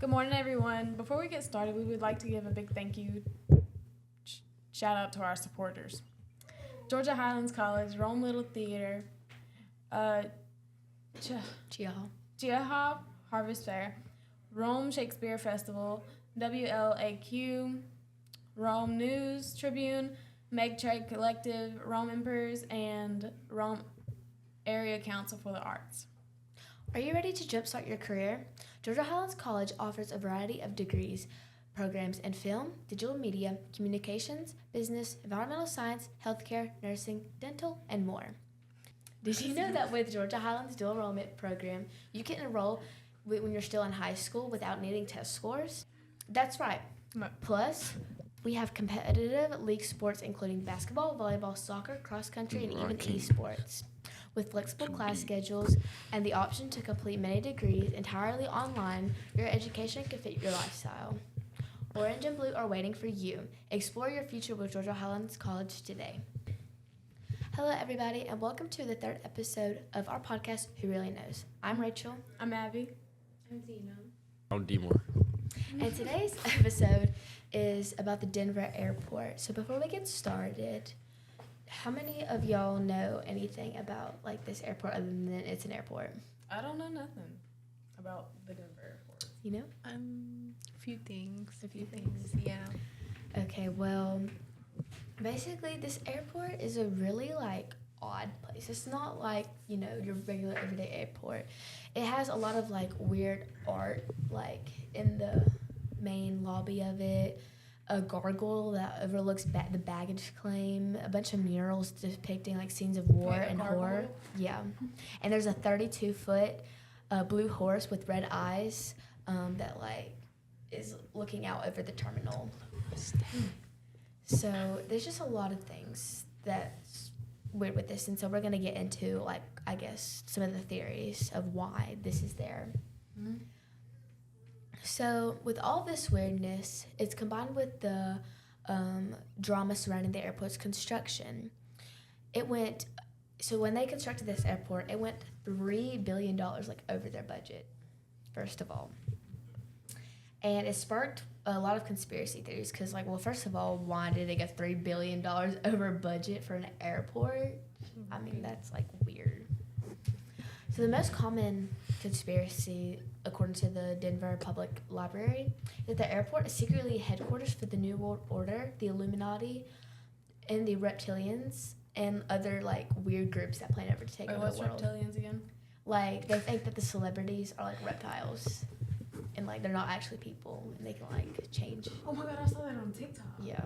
Good morning, everyone. Before we get started, we would like to give a big thank you shout out to our supporters. Georgia Highlands College, Rome Little Theater, Chia Harvest Fair, Rome Shakespeare Festival, WLAQ, Rome News Tribune, Meg Trade Collective, Rome Emperors, and Rome Area Council for the Arts. Are you ready to jumpstart your career? Georgia Highlands College offers a variety of degrees, programs in film, digital media, communications, business, environmental science, healthcare, nursing, dental, and more. Did you know that with Georgia Highlands Dual Enrollment Program, you can enroll when you're still in high school without needing test scores? That's right. Plus, we have competitive league sports including basketball, volleyball, soccer, cross country, and even esports. With flexible class schedules and the option to complete many degrees entirely online, your education can fit your lifestyle. Orange and blue are waiting for you. Explore your future with Georgia Highlands College today. Hello, everybody, and welcome to the third episode of our podcast, Who Really Knows? I'm Rachel. I'm Abby. I'm Zena. I'm D-More. And today's episode is about the Denver airport. So before we get started, how many of y'all know anything about like this airport other than it's an airport? I don't know nothing about the Denver airport. You know? A few things. Yeah. Okay, well, basically this airport is a really like odd place. It's not like, you know, your regular everyday airport. It has a lot of like weird art like in the main lobby of it. A gargoyle that overlooks the baggage claim, a bunch of murals depicting like scenes of war and horror. Yeah. And there's a 32-foot blue horse with red eyes that like is looking out over the terminal. So there's just a lot of things that's weird with this, and so we're going to get into like I guess some of the theories of why this is there. Mm-hmm. So with all this weirdness, it's combined with the drama surrounding the airport's construction. So when they constructed this airport, it went $3 billion, like over their budget, first of all. And it sparked a lot of conspiracy theories because, like, well, first of all, why did they get $3 billion over budget for an airport? I mean, that's, like, weird. So the most common conspiracy, according to the Denver Public Library, is that the airport is secretly headquarters for the New World Order, the Illuminati, and the reptilians, and other, like, weird groups that plan over to take over the world. What's reptilians again? Like, they think that the celebrities are, like, reptiles, and, like, they're not actually people, and they can, like, change. Oh, my God, I saw that on TikTok. Yeah.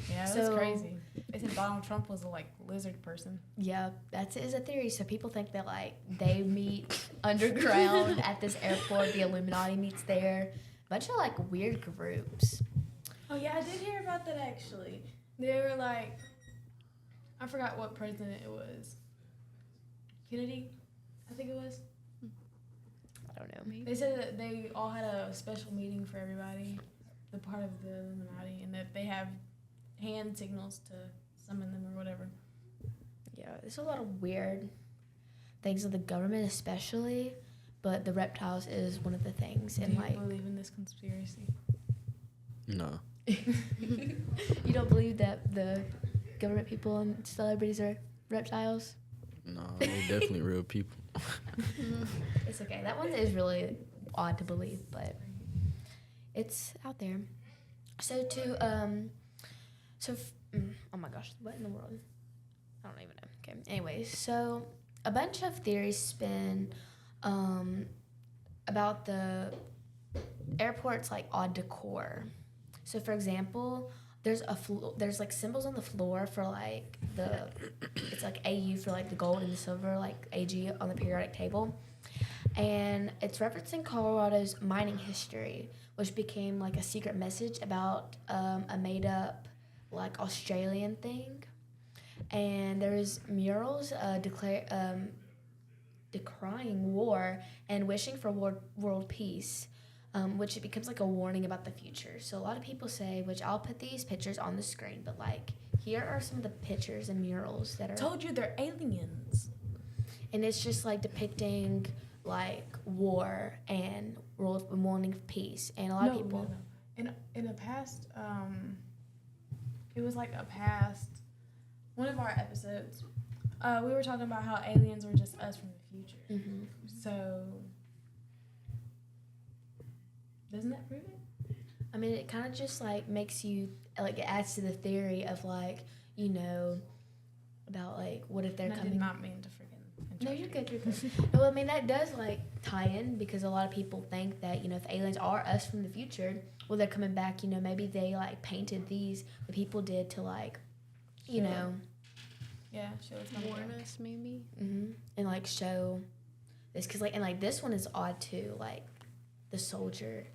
Yeah, that's crazy. They said Donald Trump was a, like, lizard person. Yeah, that is a theory. So people think that, like, they meet underground at this airport. The Illuminati meets there. A bunch of, like, weird groups. Oh, yeah, I did hear about that, actually. They were, like, I forgot what president it was. Kennedy, I think it was. I don't know. They said that they all had a special meeting for everybody, the part of the Illuminati, and that they have hand signals to summon them or whatever. Yeah, there's a lot of weird things of the government especially, but the reptiles is one of the things. Do and you like, believe in this conspiracy? No. You don't believe that the government people and celebrities are reptiles? No, they're definitely real people. It's okay. That one is really odd to believe, but it's out there. So oh my gosh, what in the world? I don't even know. Okay. Anyways, so a bunch of theories spin about the airport's like odd decor. So for example, there's like symbols on the floor for like it's like AU for like the gold and the silver, like AG on the periodic table. And it's referencing Colorado's mining history, which became like a secret message about a made up like Australian thing. And there's murals decrying war and wishing for world peace, which it becomes like a warning about the future. So a lot of people say, which I'll put these pictures on the screen, but like here are some of the pictures and murals that are. Told you they're aliens. And it's just like depicting like war and world wanting peace, and a lot of people. No. In the past, it was like a past one of our episodes. We were talking about how aliens were just us from the future. Mm-hmm. So doesn't that prove it? I mean, it kind of just like makes you like it adds to the theory of like about like what if they're And I coming. did not mean to freaking. No, you're good. You're good. Well, I mean that does like tie in because a lot of people think that if aliens are us from the future, well, they're coming back. Maybe they like painted these. The people did to like, Sure. know. Yeah, show us gonna Warn go. us, maybe. Mm-hmm. And like show this because like and like this one is odd too. Like the soldier.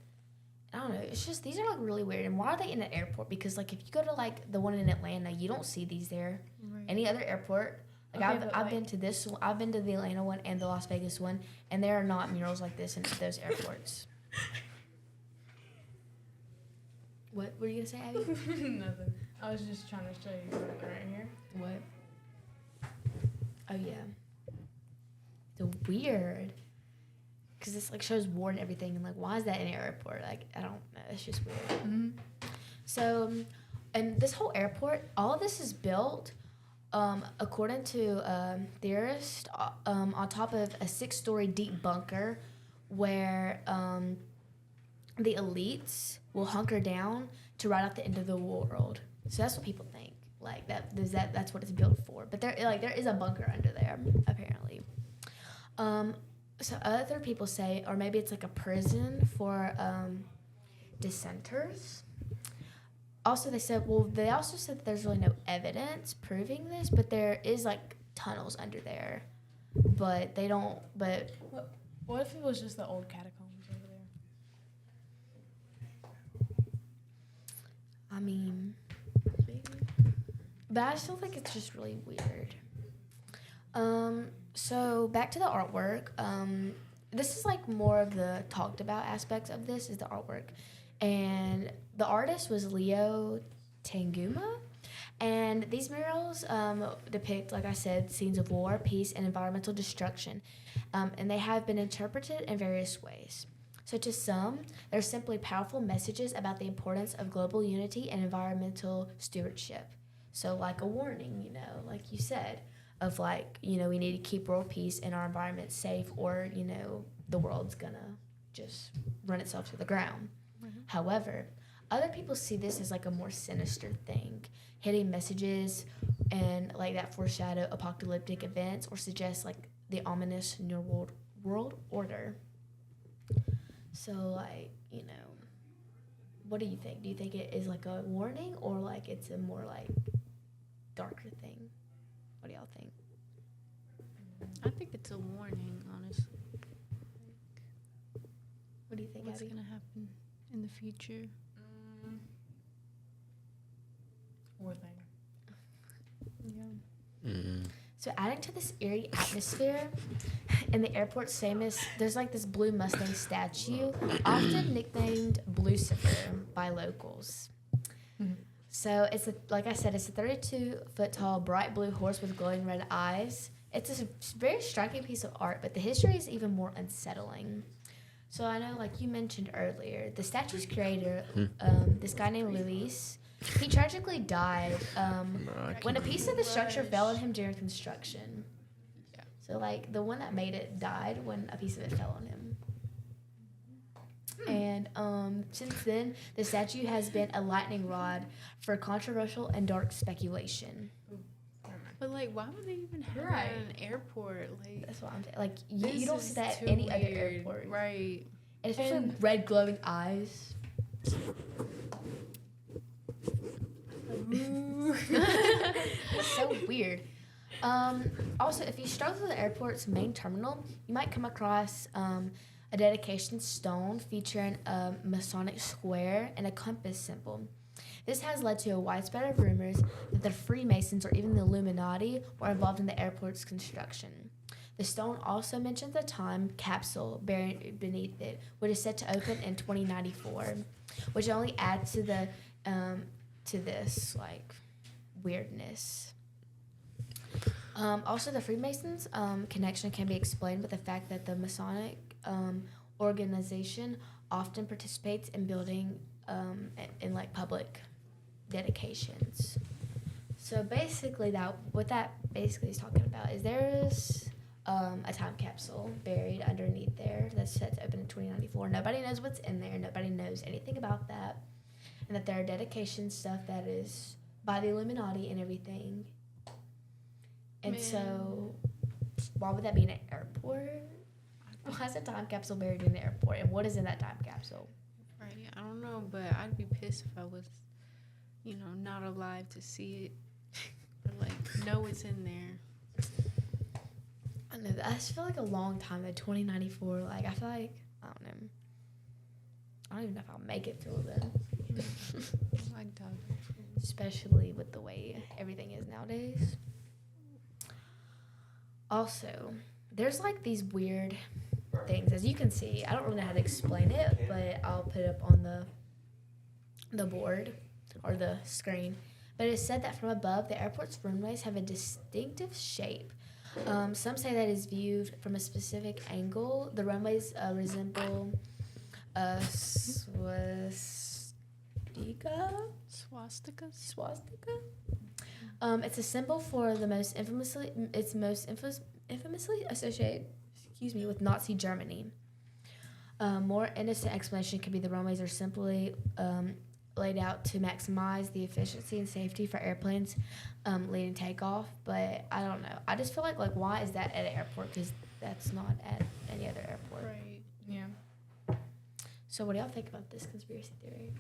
I don't know. It's just these are like really weird. And why are they in an airport? Because like if you go to like the one in Atlanta, you don't see these there. Right. Any other airport. Like Okay, I've been to this. I've been to the Atlanta one and the Las Vegas one, and there are not murals like this in those airports. What were you gonna say, Abby? Nothing. I was just trying to show you right here. What? Oh yeah. The weird. Because this like shows war and everything, and like why is that in an airport? Like I don't know. It's just weird. Mm-hmm. So, and this whole airport, all of this is built, according to theorists, on top of a 6-story deep bunker, where the elites will hunker down to ride out the end of the world. So that's what people think. Like that's what it's built for. But there is a bunker under there apparently. So other people say, or maybe it's like a prison for dissenters. Also, they also said that there's really no evidence proving this, but there is like tunnels under there, but they don't. But What if it was just the old catacombs over there? I mean, but I still think it's just really weird. So back to the artwork. This is like more of the talked about aspects of this is the artwork. And the artist was Leo Tanguma. And these murals depict, like I said, scenes of war, peace, and environmental destruction. And they have been interpreted in various ways. So to some, they're simply powerful messages about the importance of global unity and environmental stewardship. So like a warning, like you said, of like, we need to keep world peace and our environment safe or, the world's gonna just run itself to the ground. Mm-hmm. However, other people see this as like a more sinister thing, hidden messages and like that foreshadow apocalyptic events or suggest like the ominous new world order. So like, what do you think? Do you think it is like a warning or like it's a more like darker thing? What do y'all think? I think it's a warning, honestly. What do you think, What's Abby? gonna happen in the future? War thing. Yeah. Mm-hmm. So adding to this eerie atmosphere, in the airport's there's like this blue Mustang statue, often nicknamed Blucifer by locals. Mm-hmm. So like I said, it's a 32-foot tall, bright blue horse with glowing red eyes. It's a very striking piece of art, but the history is even more unsettling. So I know, like you mentioned earlier, the statue's creator, this guy named Luis, he tragically died when a piece of the structure fell on him during construction. Yeah. So, like, the one that made it died when a piece of it fell on him. And since then, the statue has been a lightning rod for controversial and dark speculation. But like, why would they even have Right. it at an airport? Like, That's what I'm saying. Like, you this don't is see that too at any other weird. airport. Right. And especially And- red glowing eyes. It's so weird. Also, if you stroll through the airport's main terminal, you might come across a dedication stone featuring a Masonic square and a compass symbol. This has led to a widespread of rumors that the Freemasons or even the Illuminati were involved in the airport's construction. The stone also mentions a time capsule buried beneath it, which is set to open in 2094, which only adds to the to this like weirdness. Also, the Freemasons connection can be explained with the fact that the Masonic organization often participates in building in like public dedications. So basically, what that basically is talking about is there's a time capsule buried underneath there that's set to open in 2094. Nobody knows what's in there. Nobody knows anything about that, and that there are dedication stuff that is by the Illuminati and everything. And Man. so, why would that be in an airport? Why is a time capsule buried in the airport? And what is in that time capsule? Right. I don't know, but I'd be pissed if I was, not alive to see it. Or like know what's in there. I know. I just feel like a long time though. 2094. Like I feel like I don't know. I don't even know if I'll make it through then. I doubt it. Especially with the way everything is nowadays. Also, there's like these weird things, as you can see. I don't really know how to explain it, but I'll put it up on the board or the screen. But it's said that from above, the airport's runways have a distinctive shape. Some say that is viewed from a specific angle. The runways resemble a swastika. Swastika. It's a symbol for the most infamously associated, with Nazi Germany. More innocent explanation could be the runways are simply laid out to maximize the efficiency and safety for airplanes leading takeoff. But I don't know. I just feel like why is that at an airport? Because that's not at any other airport. Right. Yeah. So what do y'all think about this conspiracy theory?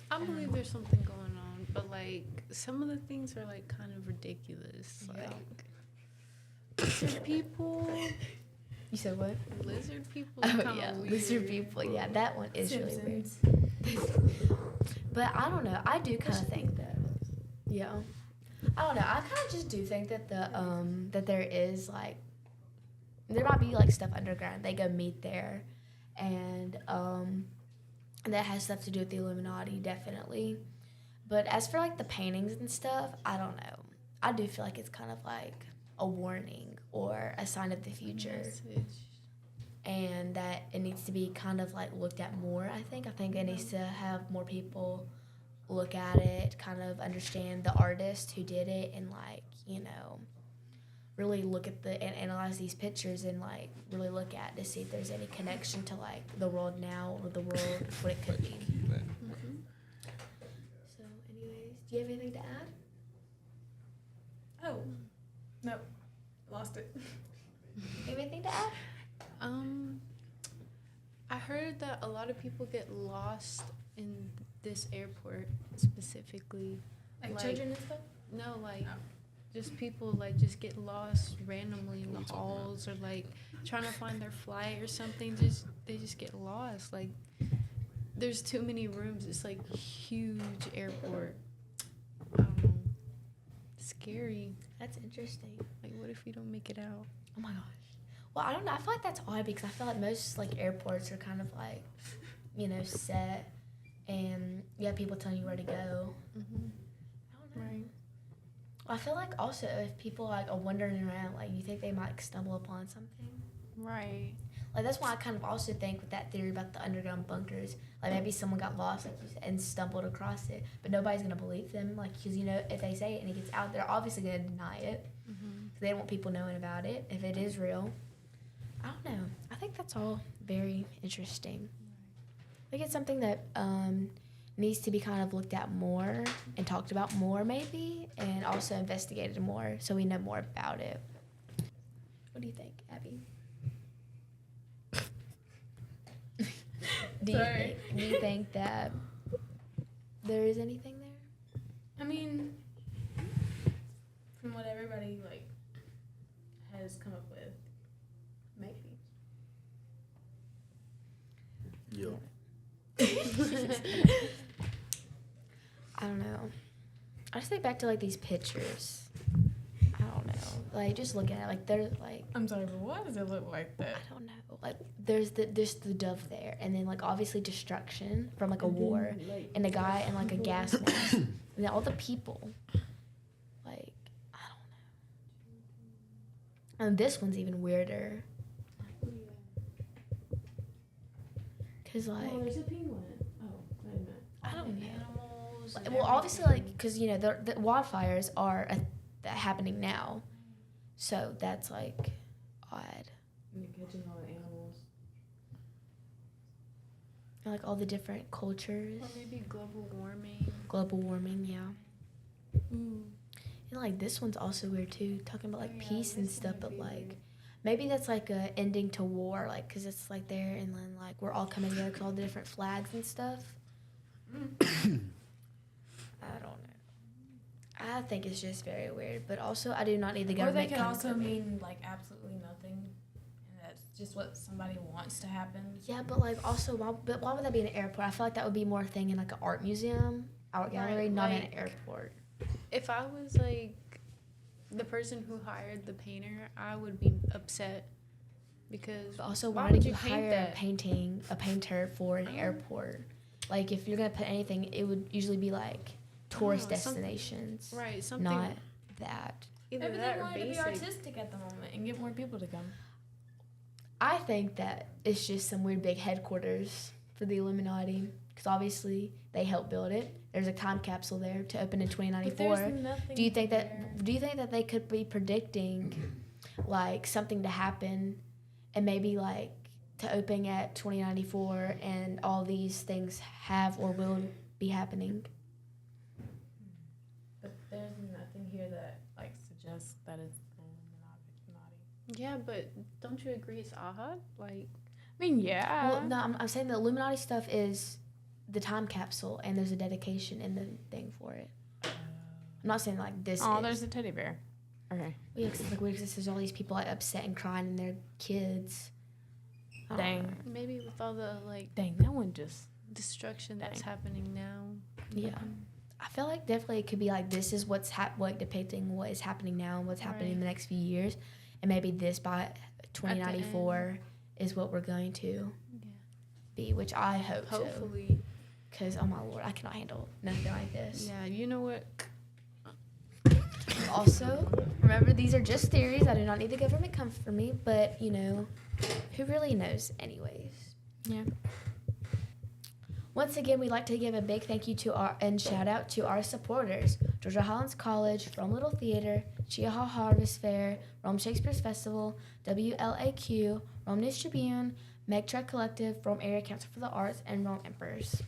I believe there's something going on, but like some of the things are like kind of ridiculous. Yeah. Like lizard people. You said what? Lizard people. Oh kinda yeah, weird. lizard people. Yeah, that one is really weird. Simpsons. But I don't know. I do kind of think that. Yeah. I don't know. I kind of just do think that that there is like there might be like stuff underground. They go meet there, and that has stuff to do with the Illuminati, definitely. But as for like the paintings and stuff, I don't know. I do feel like it's kind of like a warning or a sign of the future. Message. And that it needs to be kind of like looked at more. I think it needs to have more people look at it, kind of understand the artist who did it, and like really look at and analyze these pictures and like really look at to see if there's any connection to like the world now or the world what it could be. Mm-hmm. So anyways, do you have anything to add? Oh. Nope. Lost it. You have anything to add? I heard that a lot of people get lost in this airport specifically. Like children and stuff? No, like Oh. just people like just get lost randomly in the halls or like trying to find their flight or something. They just get lost. Like there's too many rooms. It's like huge airport. I don't know. Scary. That's interesting. Like what if we don't make it out? Oh my gosh. Well, I don't know. I feel like that's odd because I feel like most like airports are kind of like, set, and you have people telling you where to go. Mm-hmm. I don't know. Right. I feel like also if people like are wandering around, like you think they might stumble upon something. Right. Like that's why I kind of also think with that theory about the underground bunkers, like maybe someone got lost like you said, and stumbled across it, but nobody's gonna believe them, like because if they say it and it gets out, they're obviously gonna deny it. Mm-hmm. They don't want people knowing about it if it is real. I don't know. I think that's all very interesting. I think it's something that needs to be kind of looked at more and talked about more maybe, and also investigated more so we know more about it. What do you think, Abby? Do you think that there is anything there? I mean, from what everybody has come up with, maybe. Yo. I don't know. I just think back to these pictures. I don't don't know. Like, just looking at it, like, they're, like, I'm sorry, but why does it look like that? I don't know. Like, there's the dove there, and then, like, obviously destruction from, like, a war, and a guy in, like, a gas mask, and then all the people. Like, I don't know. And this one's even weirder. Because, like, there's a penguin. Oh, wait a minute. I don't know. Animals. Like, well, obviously, like, because, you know, the wildfires are happening now. So that's, like, odd. And you're catching all the animals. And, like, all the different cultures. Or maybe global warming. Global warming, yeah. Ooh. And, like, this one's also weird, too. Talking about, like, Oh, yeah, peace and this stuff. one But, might be like, weird. maybe that's, like, a ending to war. Like, because it's, like, there. And then, like, we're all coming together because all the different flags and stuff. I don't know. I think it's just very weird. But also, I do not need the Or government they could coming also for me. mean like absolutely nothing, and that's just what somebody wants to happen. Yeah, but, like, also, why would that be in an airport? I feel like that would be more a thing in, like, an art museum, art gallery, Right, not in like- an airport. If I was like the person who hired the painter, I would be upset because But also, why why did would you you paint hire that? a painter for an airport? Like, if you're gonna put anything, it would usually be like tourist know, something- destinations, right something not that. either Maybe that they or wanted to be basic. artistic at the moment and get more people to come. I think that it's just some weird big headquarters for the Illuminati, because obviously they helped build it. There's a time capsule there to open in But 2094. there's nothing. Do you think there. that they could be predicting like something to happen and maybe like to open at 2094 and all these things have or will be happening? But there's nothing here that like suggests that it's Illuminati. Yeah, but don't you agree it's odd? Like, I mean, yeah. Well, no, I'm saying the Illuminati stuff is the time capsule and there's a dedication in the thing for it. I'm not saying like this Oh, is. there's a teddy bear. Okay. Well, yeah, 'cause it's like weird 'cause there's all these people like upset and crying and their kids. I don't Dang. know. maybe with all the like Dang, that one just. destruction that's Dang. happening now. Yeah. I feel like definitely it could be like this is what's like depicting what is happening now and what's happening in the next few years, and maybe this by 2094 is what we're going to Yeah. be, which I hope so. Hopefully. Because oh my lord, I cannot handle nothing like this. Yeah, you know what? Also, remember these are just theories. I do not need the government come for me, but you know, who really knows, anyways. Yeah. Once again, we'd like to give a big thank you to and shout out to our supporters: Georgia Highlands College, Rome Little Theater, Chiaha Harvest Fair, Rome Shakespeare's Festival, WLAQ, Rome News Tribune, Meg Trek Collective, Rome Area Council for the Arts, and Rome Emperors.